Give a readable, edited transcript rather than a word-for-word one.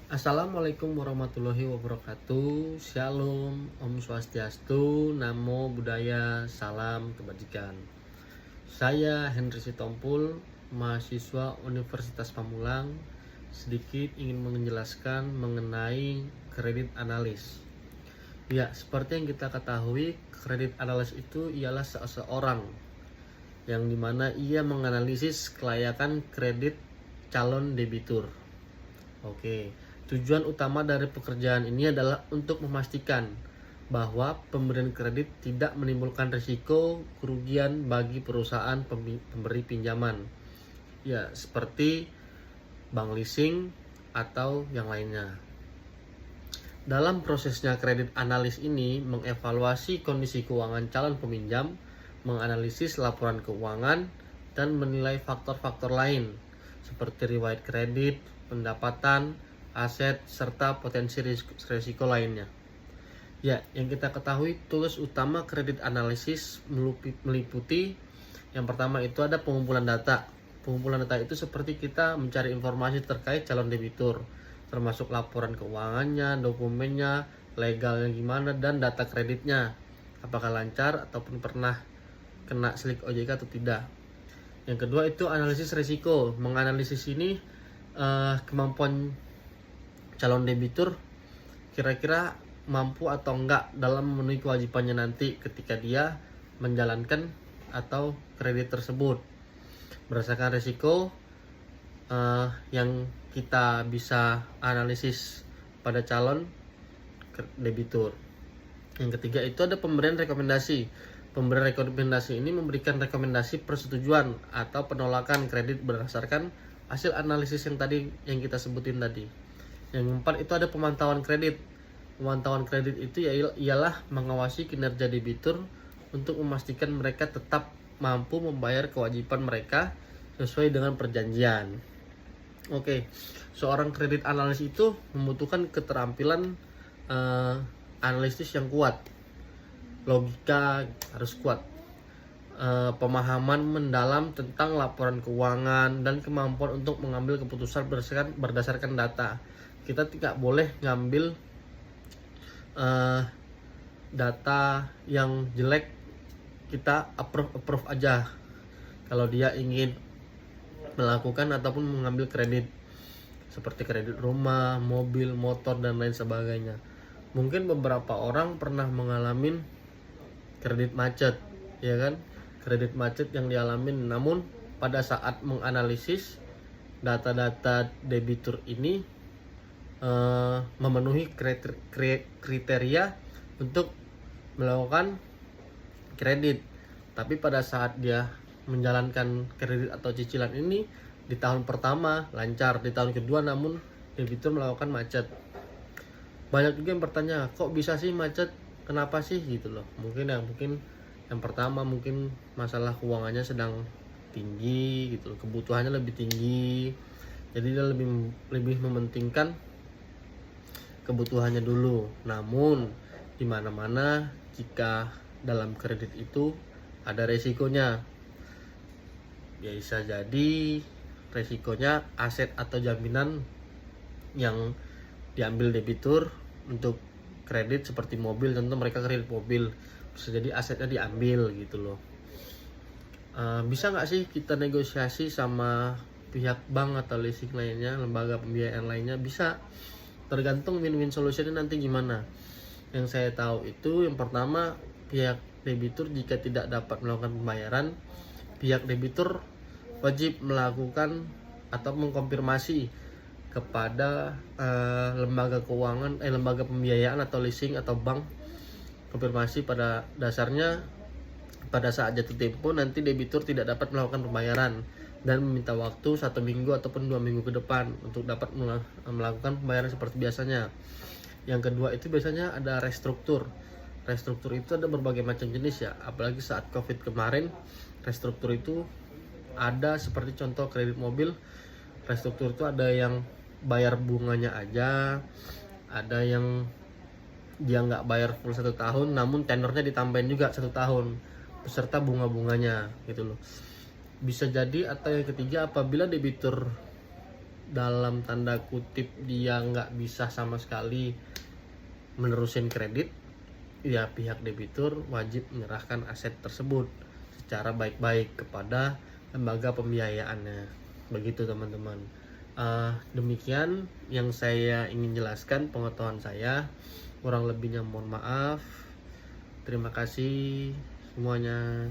Assalamualaikum warahmatullahi wabarakatuh. Shalom, Om Swastiastu, Namo Buddhaya, Salam Kebajikan. Saya Henry Sitompul, mahasiswa Universitas Pamulang, sedikit ingin menjelaskan mengenai kredit analis. Ya, seperti yang kita ketahui, kredit analis itu ialah seseorang yang dimana ia menganalisis kelayakan kredit calon debitur. Oke, tujuan utama dari pekerjaan ini adalah untuk memastikan bahwa pemberian kredit tidak menimbulkan risiko kerugian bagi perusahaan pemberi pinjaman. Ya, seperti bank leasing atau yang lainnya. Dalam prosesnya kredit analis ini mengevaluasi kondisi keuangan calon peminjam, menganalisis laporan keuangan, dan menilai faktor-faktor lain seperti riwayat kredit, pendapatan, aset, serta potensi risiko lainnya. Ya, yang kita ketahui tugas utama kredit analisis meliputi yang pertama itu ada pengumpulan data. Pengumpulan data itu seperti kita mencari informasi terkait calon debitur, termasuk laporan keuangannya, dokumennya, legalnya gimana, dan data kreditnya. Apakah lancar ataupun pernah kena slik OJK atau tidak. Yang kedua itu analisis risiko. Menganalisis ini kemampuan calon debitur kira-kira mampu atau enggak dalam memenuhi kewajibannya nanti ketika dia menjalankan atau kredit tersebut. Berdasarkan risiko yang kita bisa analisis pada calon debitur. Yang ketiga itu ada pemberian rekomendasi. Pemberian rekomendasi ini memberikan rekomendasi persetujuan atau penolakan kredit berdasarkan hasil analisis yang tadi yang kita sebutin tadi. Yang keempat itu ada pemantauan kredit. Pemantauan kredit itu ialah mengawasi kinerja debitur untuk memastikan mereka tetap mampu membayar kewajiban mereka sesuai dengan perjanjian. Oke, seorang kredit analis itu membutuhkan keterampilan analisis yang kuat, logika harus kuat, pemahaman mendalam tentang laporan keuangan, dan kemampuan untuk mengambil keputusan berdasarkan data. Kita tidak boleh ngambil data yang jelek kita approve aja kalau dia ingin melakukan ataupun mengambil kredit seperti kredit rumah, mobil, motor, dan lain sebagainya. Mungkin beberapa orang pernah mengalami kredit macet, ya kan? Kredit macet yang dialami, namun pada saat menganalisis data-data debitur ini memenuhi kriteria untuk melakukan kredit. Tapi pada saat dia menjalankan kredit atau cicilan ini di tahun pertama lancar, di tahun kedua namun debitur melakukan macet. Banyak juga yang bertanya, kok bisa sih macet? Kenapa sih gitu loh. Mungkin yang pertama mungkin masalah keuangannya sedang tinggi gitu loh, kebutuhannya lebih tinggi. Jadi dia lebih mementingkan kebutuhannya dulu. Namun di mana-mana jika dalam kredit itu ada resikonya. Ya, bisa jadi resikonya aset atau jaminan yang diambil debitur untuk kredit seperti mobil, tentu mereka kredit mobil, bisa jadi asetnya diambil gitu loh. Bisa nggak sih kita negosiasi sama pihak bank atau leasing lainnya, lembaga pembiayaan lainnya? Bisa, tergantung win-win solutionnya nanti gimana. Yang saya tahu itu yang pertama, pihak debitur jika tidak dapat melakukan pembayaran, pihak debitur wajib melakukan atau mengkonfirmasi kepada lembaga keuangan, lembaga pembiayaan atau leasing atau bank. Konfirmasi pada dasarnya pada saat jatuh tempo nanti debitur tidak dapat melakukan pembayaran dan meminta waktu 1 minggu ataupun 2 minggu ke depan untuk dapat melakukan pembayaran seperti biasanya. Yang kedua itu biasanya ada restruktur. Restruktur itu ada berbagai macam jenis ya, apalagi saat COVID kemarin. Restruktur itu ada seperti contoh kredit mobil. Restruktur itu ada yang bayar bunganya aja, ada yang dia nggak bayar full 1 tahun namun tenornya ditambahin juga 1 tahun beserta bunga-bunganya gitu loh. Bisa jadi, atau yang ketiga apabila debitur dalam tanda kutip dia nggak bisa sama sekali menerusin kredit, ya pihak debitur wajib menyerahkan aset tersebut secara baik-baik kepada lembaga pembiayaannya. Begitu teman-teman. Demikian yang saya ingin jelaskan, pengetahuan saya. Kurang lebihnya mohon maaf. Terima kasih semuanya.